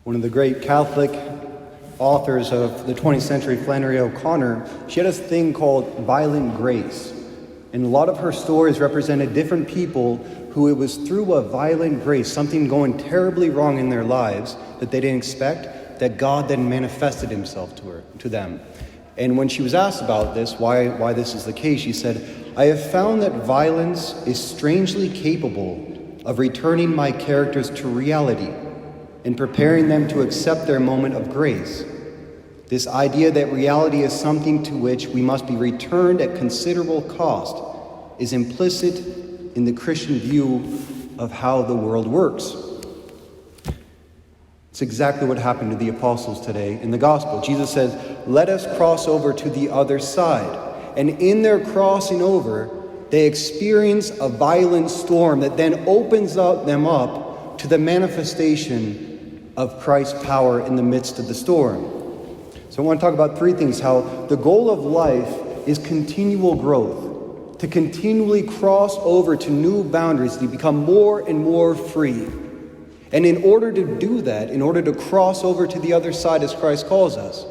one of the great Catholic authors of the 20th century, Flannery O'Connor, she had a thing called violent grace. And a lot of her stories represented different people who it was through a violent grace, something going terribly wrong in their lives that they didn't expect, that God then manifested himself to them. And when she was asked about this, why this is the case, she said, "I have found that violence is strangely capable of returning my characters to reality and preparing them to accept their moment of grace. This idea that reality is something to which we must be returned at considerable cost is implicit in the Christian view of how the world works." It's exactly what happened to the apostles today in the gospel. Jesus says, "Let us cross over to the other side." And in their crossing over, they experience a violent storm that then opens them up to the manifestation of Christ's power in the midst of the storm. So I want to talk about three things: how the goal of life is continual growth, to continually cross over to new boundaries, to become more and more free. And in order to do that, in order to cross over to the other side as Christ calls us,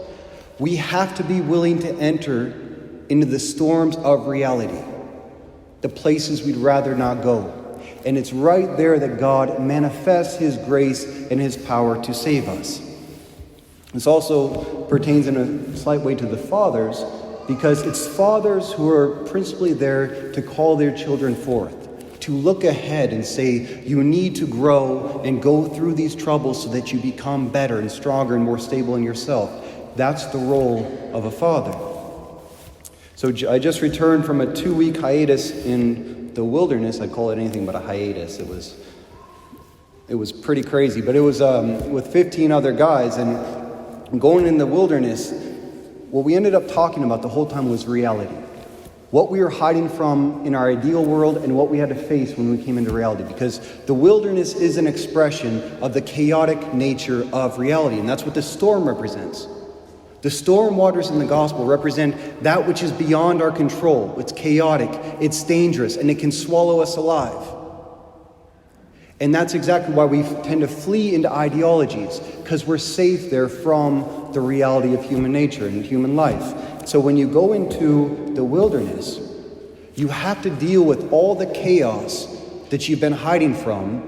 we have to be willing to enter into the storms of reality, the places we'd rather not go. And it's right there that God manifests his grace and his power to save us. This also pertains in a slight way to the fathers, because it's fathers who are principally there to call their children forth, to look ahead and say, you need to grow and go through these troubles so that you become better and stronger and more stable in yourself. That's the role of a father. So I just returned from a 2-week hiatus in the wilderness. I call it anything but a hiatus. It was pretty crazy, but it was with 15 other guys, and going in the wilderness, what we ended up talking about the whole time was reality. What we were hiding from in our ideal world and what we had to face when we came into reality. Because the wilderness is an expression of the chaotic nature of reality, and that's what the storm represents. The storm waters in the gospel represent that which is beyond our control. It's chaotic, it's dangerous, and it can swallow us alive. And that's exactly why we tend to flee into ideologies, because we're safe there from the reality of human nature and human life. So when you go into the wilderness, you have to deal with all the chaos that you've been hiding from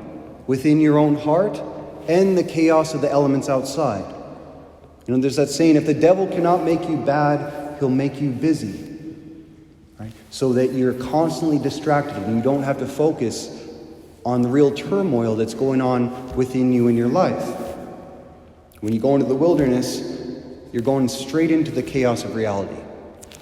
within your own heart and the chaos of the elements outside. You know, there's that saying, if the devil cannot make you bad, he'll make you busy, right? So that you're constantly distracted and you don't have to focus on the real turmoil that's going on within you in your life. When you go into the wilderness, you're going straight into the chaos of reality,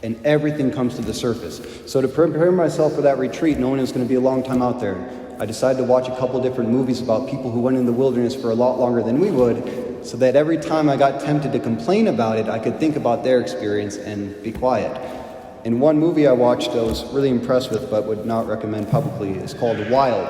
and everything comes to the surface. So to prepare myself for that retreat, knowing it was going to be a long time out there, I decided to watch a couple different movies about people who went in the wilderness for a lot longer than we would, so that every time I got tempted to complain about it, I could think about their experience and be quiet. And one movie I watched I was really impressed with, but would not recommend publicly, is called Wild.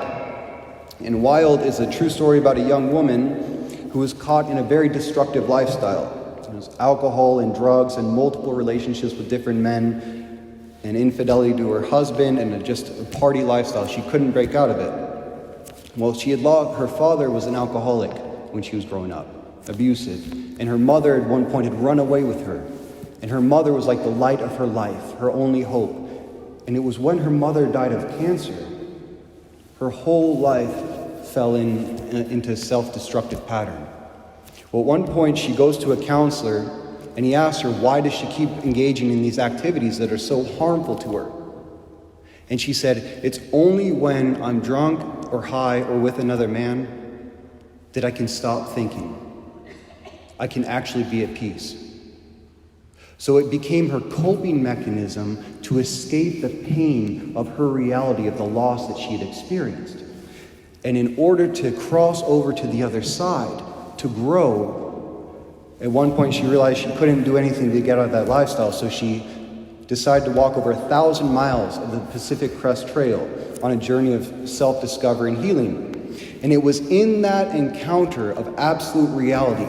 And Wild is a true story about a young woman who was caught in a very destructive lifestyle. It was alcohol and drugs and multiple relationships with different men and infidelity to her husband and just a party lifestyle. She couldn't break out of it. Well, her father was an alcoholic when she was growing up, abusive. And her mother at one point had run away with her. And her mother was like the light of her life, her only hope. And it was when her mother died of cancer, her whole life fell into a self-destructive pattern. Well, at one point she goes to a counselor and he asks her, why does she keep engaging in these activities that are so harmful to her? And she said, it's only when I'm drunk or high or with another man that I can stop thinking. I can actually be at peace. So it became her coping mechanism to escape the pain of her reality of the loss that she had experienced. And in order to cross over to the other side, to grow, at one point she realized she couldn't do anything to get out of that lifestyle, so she decided to walk over 1,000 miles of the Pacific Crest Trail on a journey of self-discovery and healing. And it was in that encounter of absolute reality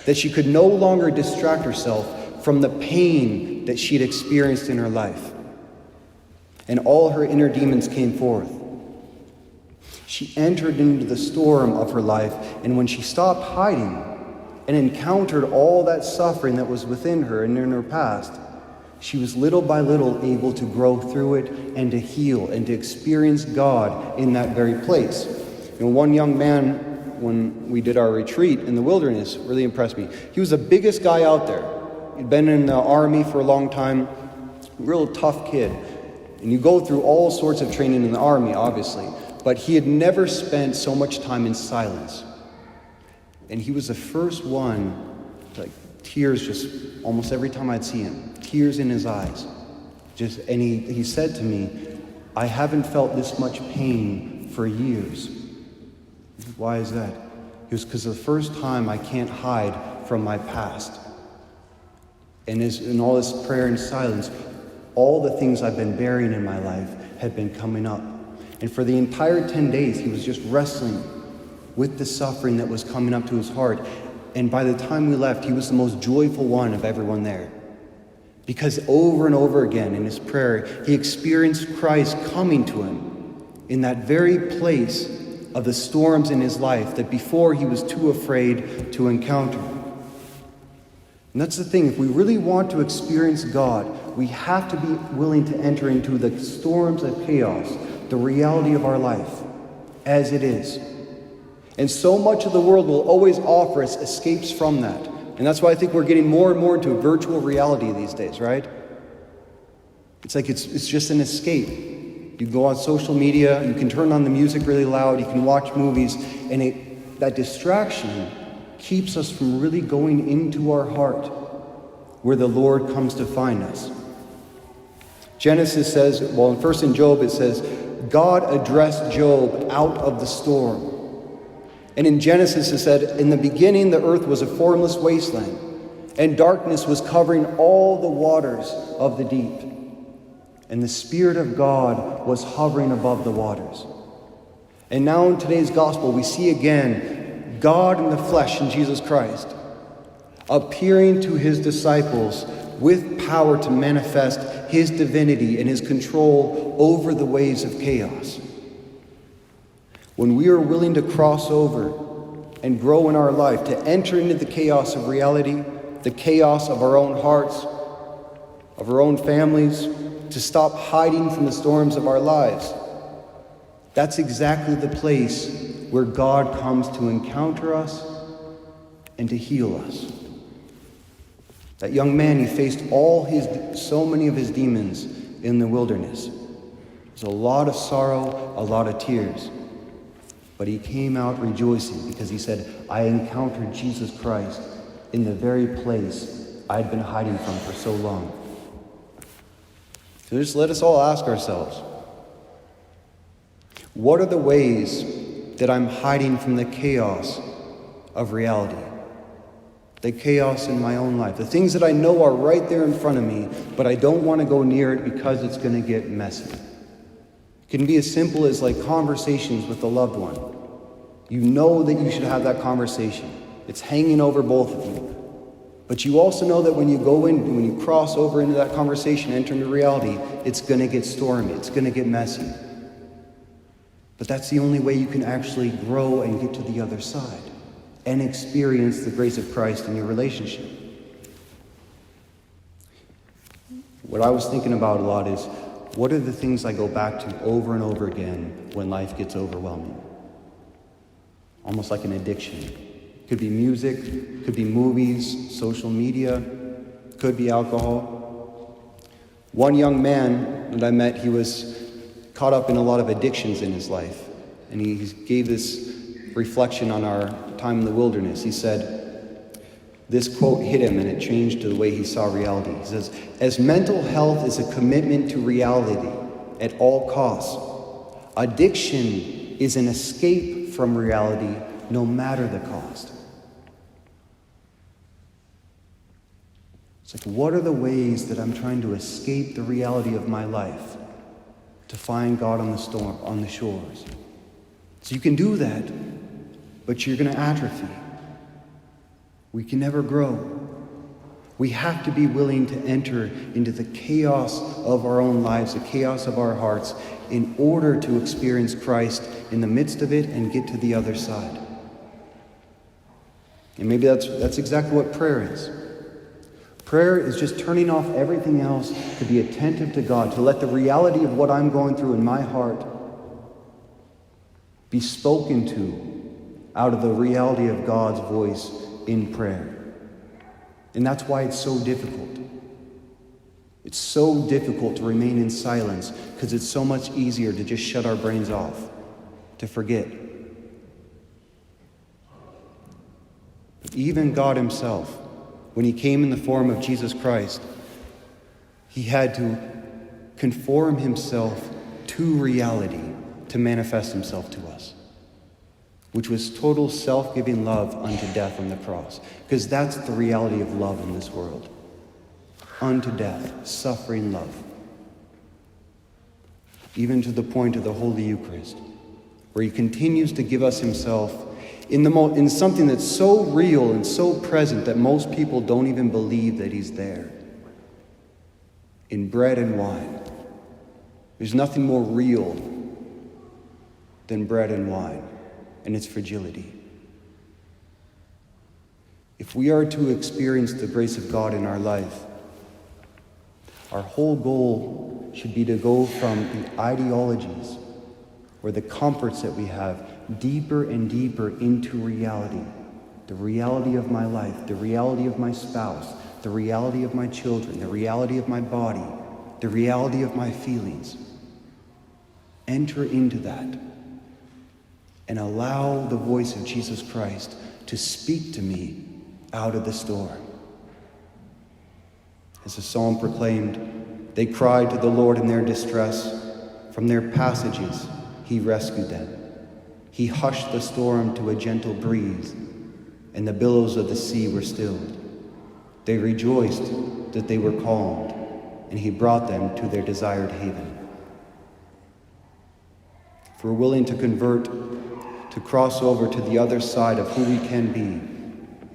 that she could no longer distract herself from the pain that she had experienced in her life. And all her inner demons came forth. She entered into the storm of her life, and when she stopped hiding and encountered all that suffering that was within her and in her past, she was little by little able to grow through it and to heal and to experience God in that very place. One young man, when we did our retreat in the wilderness, really impressed me. He was the biggest guy out there. He'd been in the army for a long time, real tough kid. And you go through all sorts of training in the army, obviously, but he had never spent so much time in silence. And he was the first one, like tears just almost every time I'd see him, tears in his eyes. And he said to me, I haven't felt this much pain for years. Why is that? It was because the first time I can't hide from my past. And in all this prayer and silence, all the things I've been burying in my life had been coming up. And for the entire 10 days, he was just wrestling with the suffering that was coming up to his heart. And by the time we left, he was the most joyful one of everyone there. Because over and over again in his prayer, he experienced Christ coming to him in that very place of the storms in his life that before he was too afraid to encounter. And that's the thing, if we really want to experience God, we have to be willing to enter into the storms of chaos, the reality of our life, as it is. And so much of the world will always offer us escapes from that. And that's why I think we're getting more and more into a virtual reality these days, right? It's like it's just an escape. You go on social media, you can turn on the music really loud, you can watch movies, and that distraction keeps us from really going into our heart where the Lord comes to find us. Genesis says, first in Job it says, God addressed Job out of the storm. And in Genesis it said, in the beginning the earth was a formless wasteland, and darkness was covering all the waters of the deep. And the Spirit of God was hovering above the waters. And now in today's gospel we see again God in the flesh in Jesus Christ, appearing to his disciples with power to manifest his divinity and his control over the waves of chaos. When we are willing to cross over and grow in our life, to enter into the chaos of reality, the chaos of our own hearts, of our own families, to stop hiding from the storms of our lives, that's exactly the place where God comes to encounter us and to heal us. That young man, he faced so many of his demons in the wilderness. There's a lot of sorrow, a lot of tears. But he came out rejoicing because he said, I encountered Jesus Christ in the very place I'd been hiding from for so long. So just let us all ask ourselves, what are the ways that I'm hiding from the chaos of reality? The chaos in my own life. The things that I know are right there in front of me, but I don't want to go near it because it's going to get messy. It can be as simple as like conversations with a loved one. You know that you should have that conversation. It's hanging over both of you. But you also know that when you cross over into that conversation, enter into reality, it's going to get stormy. It's going to get messy. But that's the only way you can actually grow and get to the other side and experience the grace of Christ in your relationship. What I was thinking about a lot is, what are the things I go back to over and over again when life gets overwhelming? Almost like an addiction. Could be music, could be movies, social media, could be alcohol. One young man that I met, he was caught up in a lot of addictions in his life. And he gave this reflection on our time in the wilderness. He said, this quote hit him and it changed the way he saw reality. He says, as mental health is a commitment to reality at all costs, addiction is an escape from reality no matter the cost. It's like, what are the ways that I'm trying to escape the reality of my life to find God on the shores? So you can do that, but you're going to atrophy. We can never grow. We have to be willing to enter into the chaos of our own lives, the chaos of our hearts, in order to experience Christ in the midst of it and get to the other side. And maybe that's exactly what prayer is. Prayer is just turning off everything else to be attentive to God, to let the reality of what I'm going through in my heart be spoken to out of the reality of God's voice in prayer. And that's why it's so difficult. It's so difficult to remain in silence because it's so much easier to just shut our brains off, to forget. But even God himself, when he came in the form of Jesus Christ, he had to conform himself to reality to manifest himself to us, which was total self-giving love unto death on the cross. Because that's the reality of love in this world. Unto death, suffering love. Even to the point of the Holy Eucharist, where he continues to give us himself in something that's so real and so present that most people don't even believe that he's there. In bread and wine. There's nothing more real than bread and wine and its fragility. If we are to experience the grace of God in our life, our whole goal should be to go from the ideologies or the comforts that we have deeper and deeper into reality. The reality of my life, the reality of my spouse, the reality of my children, the reality of my body, the reality of my feelings. Enter into that and allow the voice of Jesus Christ to speak to me out of the storm. As the psalm proclaimed, they cried to the Lord in their distress. From their passages, he rescued them. He hushed the storm to a gentle breeze, and the billows of the sea were stilled. They rejoiced that they were calmed, and he brought them to their desired haven. If we're willing to convert, to cross over to the other side of who we can be,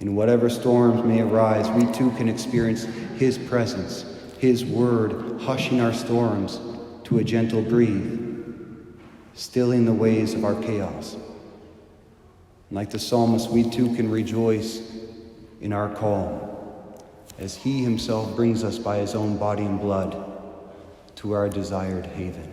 in whatever storms may arise, we too can experience his presence, his word, hushing our storms to a gentle breeze, stilling the waves of our chaos. And like the psalmist, we too can rejoice in our calm, as he himself brings us by his own body and blood to our desired haven.